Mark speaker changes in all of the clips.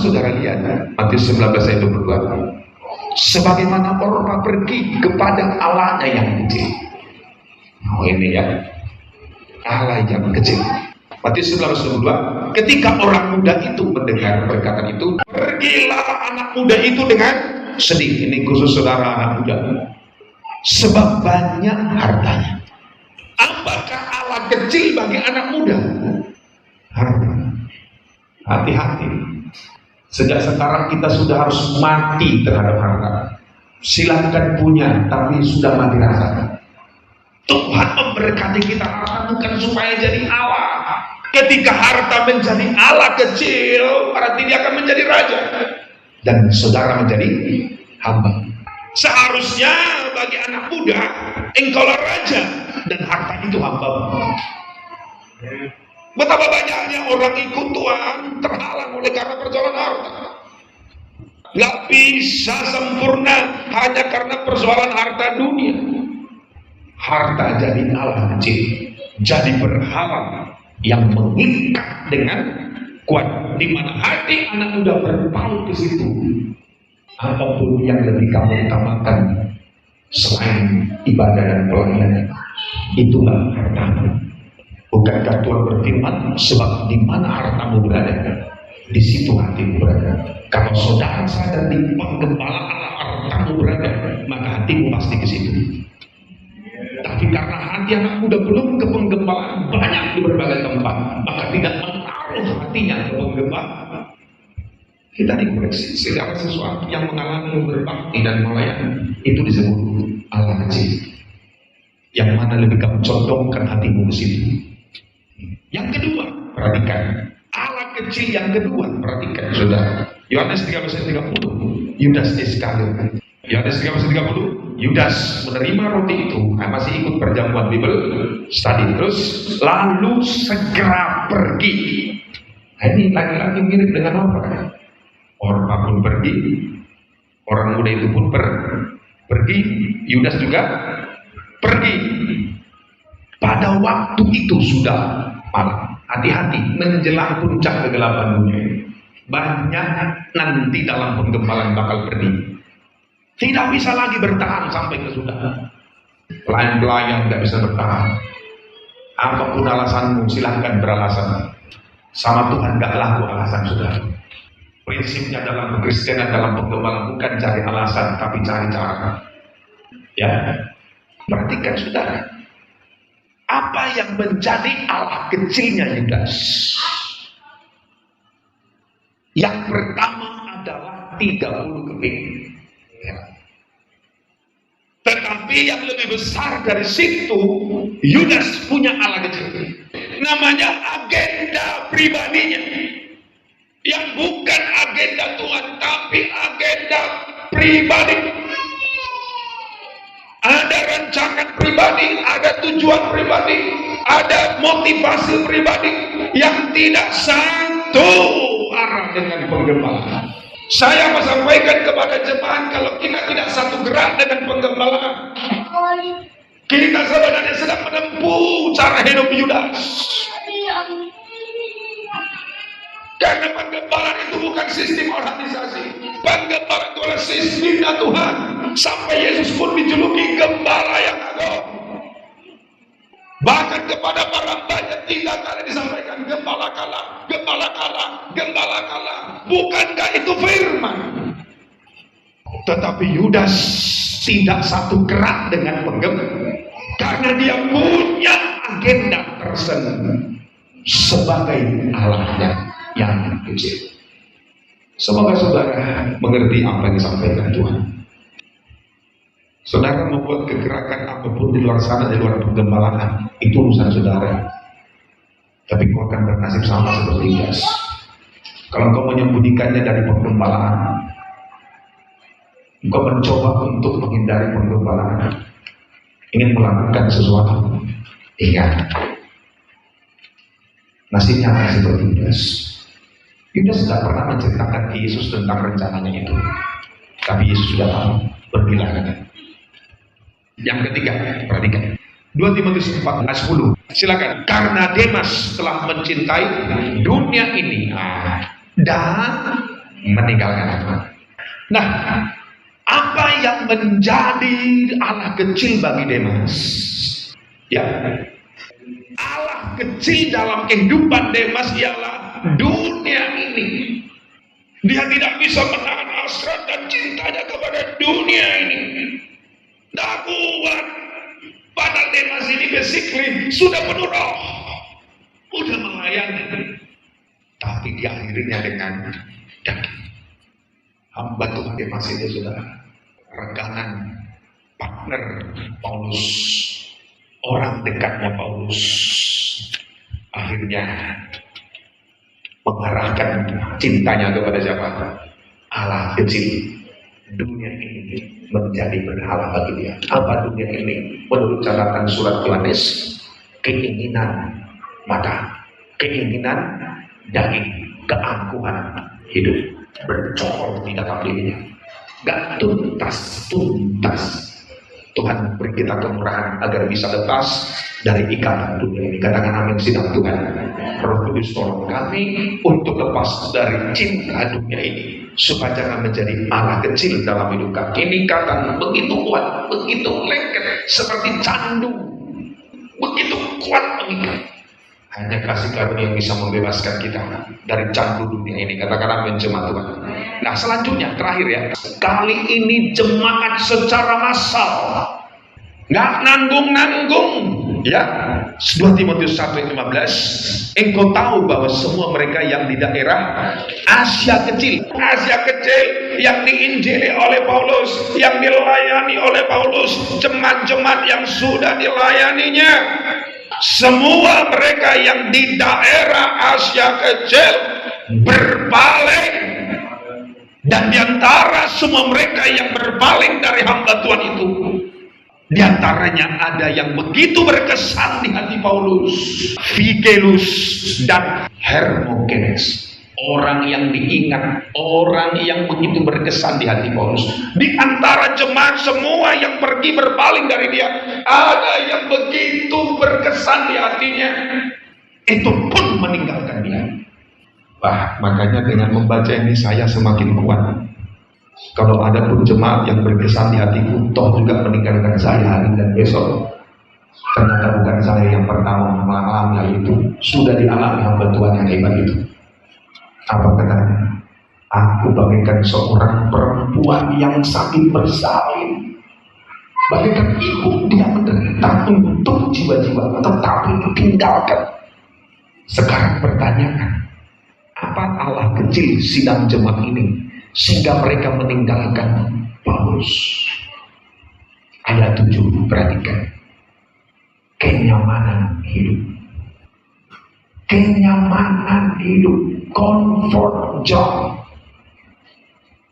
Speaker 1: saudara lihat Matius 19 ayat 22. Sebagaimana Orpa pergi kepada Allahnya yang kecil. Oh ini ya, Allah yang kecil. Matius 19:22. Ketika orang muda itu mendengar perkataan itu, pergilah anak muda itu dengan sedih. Ini khusus saudara anak muda. Sebab banyak hartanya. Apakah Allah kecil bagi anak muda? Harta. Hati-hati. Sejak sekarang kita sudah harus mati terhadap harta. Silahkan punya, tapi sudah mati rasa. Tuhan memberkati kita harta bukan supaya jadi Allah. Ketika harta menjadi Allah kecil, berarti dia akan menjadi raja. Dan saudara menjadi hamba. Seharusnya bagi anak muda, engkaulah raja dan harta itu hamba. Betapa banyaknya orang ikut Tuhan terhalang oleh karena persoalan harta. Gak bisa sempurna hanya karena persoalan harta dunia. Harta jadi Allah kecil, jadi berhala yang mengikat dengan kuat, di mana hati anak muda berpaut ke situ. Apapun yang lebih kamu utamakan selain ibadah dan pelayanan, itulah hartamu. Bukankah Tuhan berfirman, sebab di mana hartamu berada, di situ hatimu berada. Kalau saudara sadar di penggembalaan hartamu berada, maka hatimu pasti ke situ. Tapi karena hati anak muda belum ke penggembalaan banyak di berbagai tempat, maka tidak menaruh hatinya ke penggembalaan. Kita dikoreksi segala sesuatu yang mengalami berbakti dan melayani itu disebut Allah kecil. Yang mana lebih kamu condongkan hatimu ke situ. Yang kedua, perhatikan Allah kecil yang kedua, perhatikan saudara. Yohanes 13:30, Yudas Iskariot. Yohanes 13:30, Yudas menerima roti itu, masih ikut perjamuan Bible study, terus lalu segera pergi. Ini lagi-lagi mirip dengan apa? Orpa pun pergi, orang muda itu pun pergi, Yudas juga pergi. Pada waktu itu sudah malam. Hati-hati menjelang puncak kegelapan dunia. Banyak nanti dalam penggembalaan bakal pergi. Tidak bisa lagi bertahan sampai ke sudah. Pelayan-pelayan tidak bisa bertahan. Apapun alasanmu silahkan beralasan. Sama Tuhan gak laku alasan saudara. Prinsipnya dalam kekristenan, dalam penggembalaan bukan cari alasan, tapi cari cara. Ya, perhatikan saudara. Apa yang menjadi Allah kecilnya Yudas? Yang pertama adalah 30 keping. Ya. Tetapi yang lebih besar dari situ, Yudas punya Allah kecil. Namanya agenda pribadinya. Yang bukan agenda Tuhan, tapi agenda pribadi. Ada rancangan pribadi, ada tujuan pribadi, ada motivasi pribadi yang tidak satu arah dengan penggembalaan. Saya mau sampaikan kepada jemaat, kalau kita tidak satu gerak dengan penggembalaan, kita sebenarnya sedang menempuh cara hidup Yudas. Karena penggembalaan itu bukan sistem organisasi. Penggembalaan itu adalah sistemnya Tuhan. Sampai Yesus pun dijuluki gembala yang agung. Bahkan kepada para banyak 3 kali disampaikan gembala kalah, gembala kalah, gembala kalah. Bukankah itu firman? Tetapi Yudas tidak satu gerak dengan penggembala. Karena dia punya agenda tersendiri sebagai Allahnya yang kecil. Semoga saudara mengerti apa yang disampaikan Tuhan. Saudara membuat kegerakan apapun di luar sana, di luar penggembalaan, itu urusan saudara. Tapi kau akan bernasib sama seperti Yudas. Kalau kau menyembunyikannya dari penggembalaan, kau mencoba untuk menghindari penggembalaan, ingin melakukan sesuatu, ingat, nasibnya akan seperti Yudas. Yudas tidak pernah menceritakan ke Yesus tentang rencananya itu, tapi Yesus sudah tahu, pergilah. Yang ketiga, perhatikan 2 Timotius 4:10. Silakan. Karena Demas telah mencintai dunia ini dan meninggalkan Tuhan. Nah, apa yang menjadi Allah kecil bagi Demas? Ya, Allah kecil dalam kehidupan Demas ialah dunia ini. Dia tidak bisa menahan hasrat dan cintanya kepada dunia ini. Tidak kuat. Padahal Demas ini basically sudah penuh roh, sudah melayani. Tapi diakhirinya dengan daging. Hamba Tuhan Demas ini sudah rengganan partner Paulus, orang dekatnya Paulus. Akhirnya mengarahkan cintanya kepada siapa? Allah kecil. Dunia ini menjadi berhala bagi dia. Apa dunia ini? Menurut catatan surat Yohanes, keinginan mata, keinginan daging, keangkuhan hidup bercokol di dalam dirinya. Gak tuntas. Tuhan beri kita kemurahan agar bisa lepas dari ikatan dunia ini. Katakan amin sidang Tuhan. Roh Kudus tolong kami untuk lepas dari cinta dunia ini, supaya jangan menjadi Allah kecil dalam hidup kami. Ini ikatan begitu kuat, begitu lengket, seperti candu, begitu kuat mengikat. Hanya kasih karunia yang bisa membebaskan kita dari candu dunia ini. Katakan amin jemaat Tuhan. Nah, selanjutnya terakhir ya, kali ini jemaat secara massal, nggak nanggung ya. 2 Timotius 1:15, engkau tahu bahwa semua mereka yang di daerah Asia kecil yang diinjili oleh Paulus, yang dilayani oleh Paulus, jemaat-jemaat yang sudah dilayaninya, semua mereka yang di daerah Asia kecil berpaling. Dan diantara semua mereka yang berpaling dari hamba Tuhan itu, diantaranya ada yang begitu berkesan di hati Paulus, Figelus dan Hermogenes. Orang yang diingat, orang yang begitu berkesan di hati Paulus. Di antara jemaat semua yang pergi berpaling dari dia, ada yang begitu berkesan di hatinya, itu pun meninggalkan dia. Wah, makanya dengan membaca ini saya semakin kuat. Kalau ada pun jemaat yang berkesan di hatiku, toh juga meninggalkan saya hari dan besok, ternyata bukan saya yang pertama mengalami hal itu, sudah dialami hamba Tuhan yang hebat itu. Apa katanya? Aku bagaikan seorang perempuan yang sakit bersalin, bagaikan ibu dia menderita untuk jiwa-jiwa, tetapi ditinggalkan. Sekarang pertanyaan, apa Allah kecil sidang jemaat ini sehingga mereka meninggalkan Paulus? Ayat 7, perhatikan. Kenyamanan hidup, comfort zone.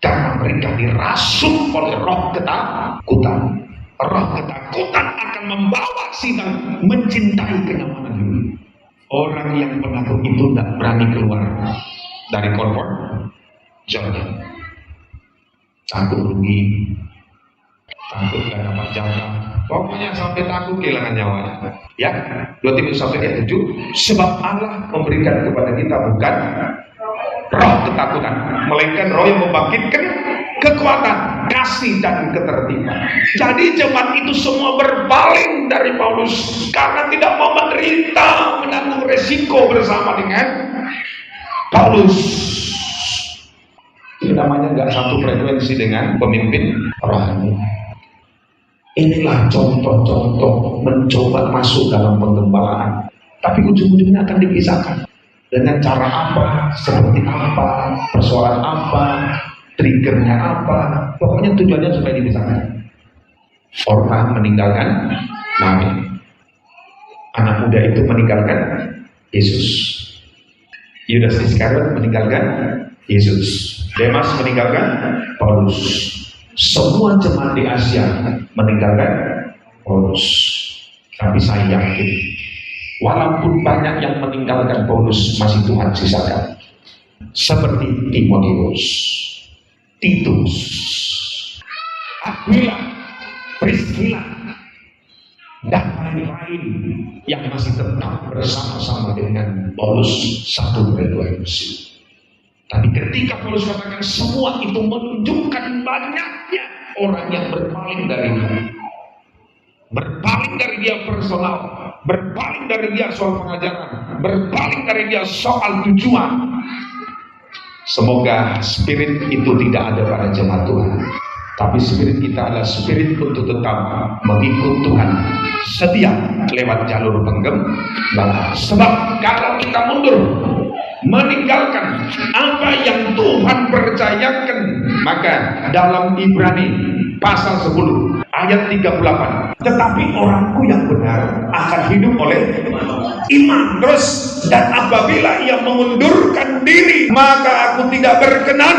Speaker 1: Karena mereka dirasuk oleh roh ketakutan. Roh ketakutan akan membawa sidang mencintai kenyamanan hidup. Orang yang penakut itu tidak berani keluar dari comfort zone. Takut rugi, takut gak dapat jatah, pokoknya sampai takut kehilangan nyawa. Ya, 2 Timotius 1:7, sebab Allah memberikan kepada kita bukan roh ketakutan, melainkan roh yang membangkitkan kekuatan, kasih dan ketertiban. Jadi jemaat itu semua berpaling dari Paulus karena tidak mau menderita, menanggung resiko bersama dengan Paulus. Ini namanya nggak satu frekuensi dengan pemimpin rohani. Inilah contoh-contoh mencoba masuk dalam penggembalaan, tapi ujung-ujungnya akan dipisahkan. Dengan cara apa, seperti apa, persoalan apa, triggernya apa, pokoknya tujuannya supaya dipisahkan. Orpah meninggalkan Nabi, anak muda itu meninggalkan Yesus, Yudas Iskariot meninggalkan Yesus, Demas meninggalkan Paulus. Semua jemaat di Asia meninggalkan Paulus. Tapi saya yakin, walaupun banyak yang meninggalkan Paulus, masih Tuhan sisakan. Seperti Timotius, Titus, Aquila, Priscilla, dan lain-lain yang masih tetap bersama-sama dengan Paulus satu frekuensi. Tapi ketika Paulus katakan semua itu menunjukkan banyaknya orang yang berpaling dari dia. Berpaling dari dia personal, berpaling dari dia soal pengajaran, berpaling dari dia soal tujuan. Semoga spirit itu tidak ada pada jemaat Tuhan. Tapi spirit kita adalah spirit untuk tetap mengikut Tuhan, setia lewat jalur penggembala. Sebab kalau kita mundur, meninggalkan apa yang Tuhan percayakan, maka dalam Ibrani pasal 10 ayat 38, tetapi orangku yang benar akan hidup oleh iman. Terus, dan apabila ia mengundurkan diri, maka aku tidak berkenan.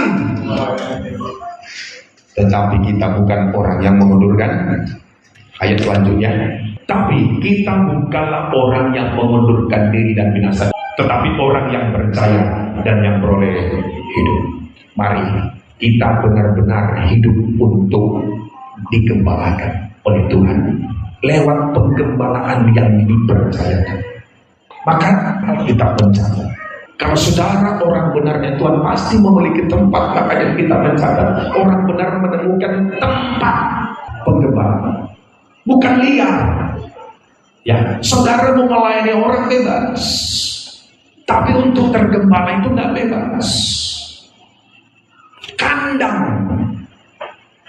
Speaker 1: Tetapi kita bukan orang yang mengundurkan. Ayat selanjutnya, tapi kita bukanlah orang yang mengundurkan diri dan binasa, tetapi orang yang percaya dan yang beroleh hidup. Mari kita benar-benar hidup untuk digembalakan oleh Tuhan lewat penggembalaan yang dipercayakan. Maka kita mencatat, kalau saudara orang benarnya Tuhan pasti memiliki tempat. Makanya kita mencatat orang benar menemukan tempat penggembalaan, bukan liar. Ya, saudara mau melayani orang bebas, tapi untuk tergembala itu nggak bebas. Kandang,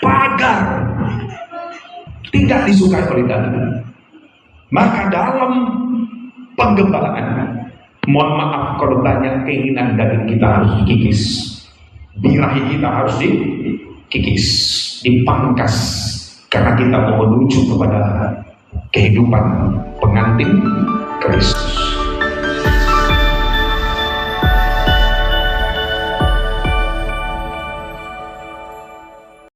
Speaker 1: pagar tidak disukai oleh Tuhan. Maka dalam penggembalaan, mohon maaf kalau banyak keinginan daging kita harus dikikis, birahi kita harus dikikis, dipangkas, karena kita mau menuju kepada kehidupan pengantin Kristus.